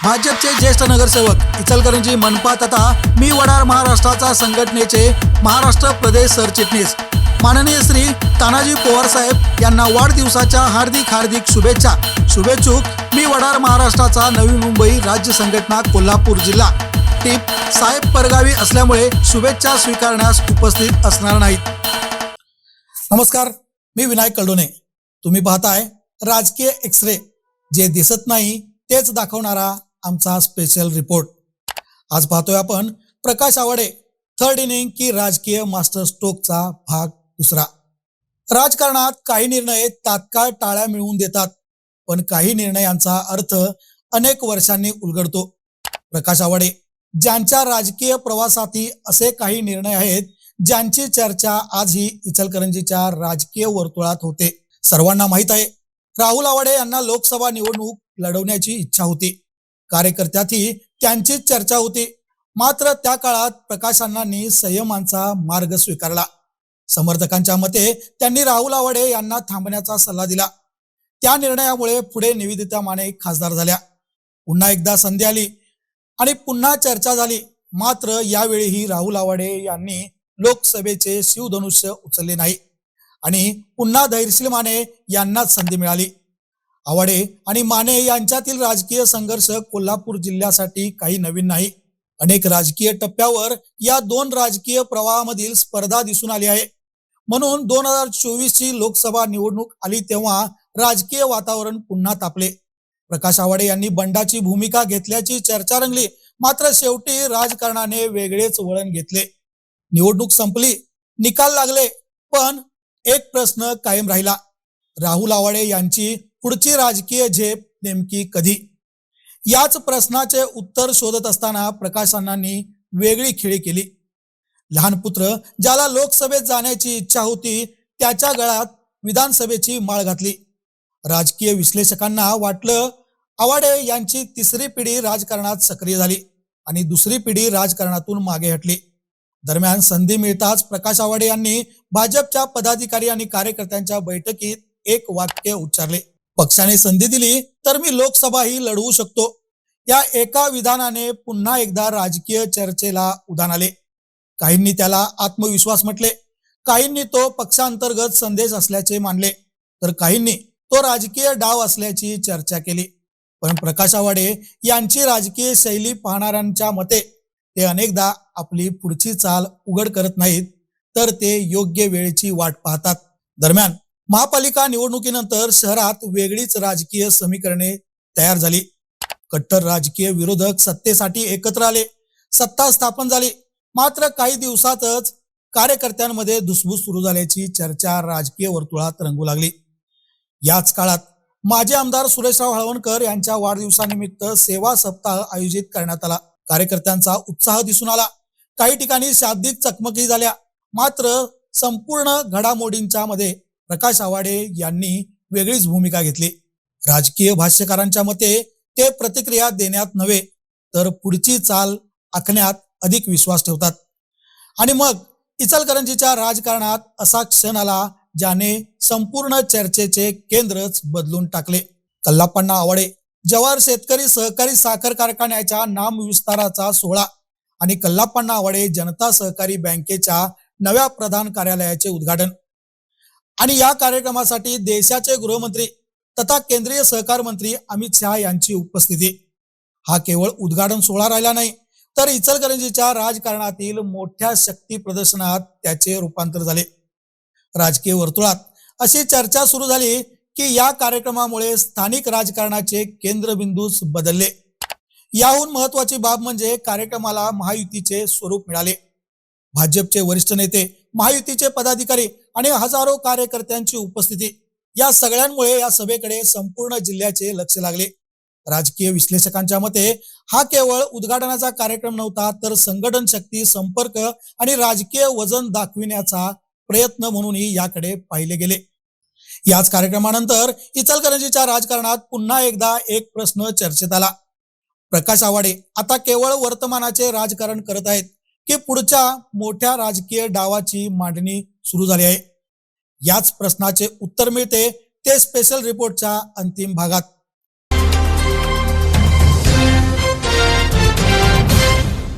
भाजपचे ज्येष्ठ नगरसेवक इचलकरंजी मनपा तथा मी वडार महाराष्ट्राचा संघटनेचे महाराष्ट्र प्रदेश सरचिटणीस माननीय श्री तानाजी पवार साहेब यांना वाढदिवसाच्या हार्दिक शुभेच्छा। शुभेच्छुक मी वडार महाराष्ट्राचा नवी मुंबई राज्य संघटना कोल्हापूर जिल्हा। टीप साहेब परगावी असल्यामुळे शुभेच्छा स्वीकारण्यास उपस्थित असणार नाहीत। नमस्कार, मी विनायक कळडोने। तुम्ही पाहताय राजकीय एक्सरे, जे दिसत नाही तेच दाखवणारा आमचा स्पेशल रिपोर्ट। आज पाहतोय आपण प्रकाश आवाडे थर्ड इनिंग की राजकीय मास्टर स्ट्रोकचा भाग दुसरा। राजकारणात काही निर्णय तात्काळ टाळ्या मिळवून देतात, पण काही निर्णयांचा अर्थ अनेक वर्षांनी उलगडतो। प्रकाश आवाडे ज्यांच्या राजकीय प्रवासातील असे काही निर्णय आहेत ज्यांची चर्चा आजही इचलकरंजीच्या राजकीय वर्तुळात होते। सर्वांना माहित आहे, राहुल आवाडे यांना लोकसभा निवडणूक लढवण्याची इच्छा होती। कार्यकर्त्यातही त्यांचीच चर्चा होती। मात्र त्या काळात प्रकाश अण्णांनी संयमाचा मार्ग स्वीकारला। समर्थकांच्या मते त्यांनी राहुल आवाडे यांना थांबण्याचा सल्ला दिला। त्या निर्णयामुळे पुढे निवेदिता माने खासदार झाल्या। पुन्हा एकदा संधी आली आणि पुन्हा चर्चा झाली। मात्र यावेळीही राहुल आवाडे यांनी लोकसभेचे शिवधनुष्य उचलले नाही आणि पुन्हा धैर्यशील माने यांनाच संधी मिळाली। आवाडे आणि माने यांच्यातील राजकीय संघर्ष कोल्हापूर जिल्ह्यासाठी काही नवीन नाही। अनेक राजकीय टप्प्यावर या दोन राजकीय प्रवाहामधील स्पर्धा दिसून आली आहे। म्हणून 2024 ची लोकसभा निवडणूक आली तेव्हा राजकीय वातावरण पुन्हा तापले। प्रकाश आवाडे यांनी बंडाची भूमिका घेतल्याची चर्चा रंगली। मात्र शेवटी राजकारणाने वेगळेच वळण घेतले। निवडणूक संपली, निकाल लागले, पण एक प्रश्न कायम राहिला, राहुल आवाडे यांची पुढची राजकीय झेप नेमकी कधी? याच प्रश्नाचे उत्तर शोधत असताना प्रकाश अण्णांनी वेगळी खेळी केली। लहान पुत्र ज्याला लोकसभेत जाण्याची इच्छा होती त्याच्या गळ्यात विधानसभेची माळ घातली। राजकीय विश्लेषकांना वाटलं आवाडे यांची तिसरी पिढी राजकारणात सक्रिय झाली आणि दुसरी पिढी राजकारणातून मागे हटली। दरम्यान संधी मिळताच प्रकाश आवाडे यांनी भाजपच्या पदाधिकारी आणि कार्यकर्त्यांच्या बैठकीत एक वाक्य उच्चारले, पक्षाने संधी दिली तर मी लोकसभा ही लढवू शकतो। या एका विधानाने पुन्हा एकदा राजकीय चर्चेला उधाण आले। काहींनी त्याला आत्मविश्वास म्हटले, काहींनी तो पक्षांतर्गत संदेश असल्याचे मानले, तर काहींनी तो राजकीय डाव असल्याची चर्चा केली। पण प्रकाश आवाडे यांची राजकीय शैली पाहणाऱ्यांच्या मते ते अनेकदा आपली पुढची चाल उघड करत नाहीत, तर ते योग्य वेळेची वाट पाहतात। दरम्यान महापालिका निवडणुकीनंतर शहरात वेगळीच राजकीय समीकरणे तयार झाली। कट्टर राजकीय विरोधक सत्तेसाठी एकत्र आले, सत्ता स्थापन झाली। मात्र काही दिवसातच कार्यकर्त्यांमध्ये धुसफूस सुरू झाल्याची चर्चा राजकीय वर्तुळात रंगू लागली। याच काळात माजी आमदार सुरेशराव हळवणकर यांच्या वाढदिवसानिमित्त सेवा सप्ताह आयोजित करण्यात आला। कार्यकर्त्यांचा उत्साह दिसून आला। काही ठिकाणी शाब्दिक चकमकी झाल्या। मात्र संपूर्ण घडामोडींच्या मध्ये प्रकाश आवाडे यांनी वेगळीच भूमिका घेतली। राजकीय भाष्यकारांच्या मते ते प्रतिक्रिया देण्यात नव्हे, तर पुढची चाल आखण्यात अधिक विश्वास ठेवतात। आणि मग इचलकरंजीच्या राजकारणात असा क्षण आला ज्याने संपूर्ण चर्चेचे केंद्रच बदलून टाकले। कल्लाप्पा आवाडे जवाहर शेतकरी सहकारी साखर कारखान्याच्या नामविस्ताराचा सोहळा आणि कल्लाप्पा आवाडे जनता सहकारी बँकेच्या नव्या प्रधान कार्यालयाचे उद्घाटन आणि या कार्यक्रमासाठी देशाचे गृहमंत्री तथा केंद्रीय सहकार मंत्री अमित शहा यांची उपस्थिती। हा केवळ उद्घाटन सोहळा राहिला नाही, तर इचलकरंजीच्या राजकारणातील मोठ्या शक्ती प्रदर्शनात त्याचे रूपांतर झाले। राजकीय वर्तुळात अशी चर्चा सुरू झाली की या कार्यक्रमामुळे स्थानिक राजकारणाचे केंद्रबिंदूच बदलले। याहून महत्वाची बाब म्हणजे कार्यक्रमाला महायुतीचे स्वरूप मिळाले। भाजपचे वरिष्ठ नेते, महायुतीचे पदाधिकारी आणि हजारो कार्यकर्त्यांची उपस्थिती, या सगळ्यांमुळे या सभेकडे संपूर्ण जिल्ह्याचे लक्ष लागले। राजकीय विश्लेषकांच्या मते हा केवळ उद्घाटनाचा कार्यक्रम नव्हता, तर संघटन शक्ती, संपर्क आणि राजकीय वजन दाखविण्याचा प्रयत्न म्हणूनही याकडे पाहिले गेले। याच कार्यक्रमानंतर इचलकरंजीच्या राजकारणात पुन्हा एकदा एक प्रश्न चर्चेत आला, प्रकाश आवाडे आता केवळ वर्तमानाचे राजकारण करत आहेत की पुढच्या मोठ्या राजकीय डावाची मांडणी सुरू झाली आहे? याच प्रश्नाचे उत्तर मिळते ते स्पेशल रिपोर्टच्या अंतिम भागात।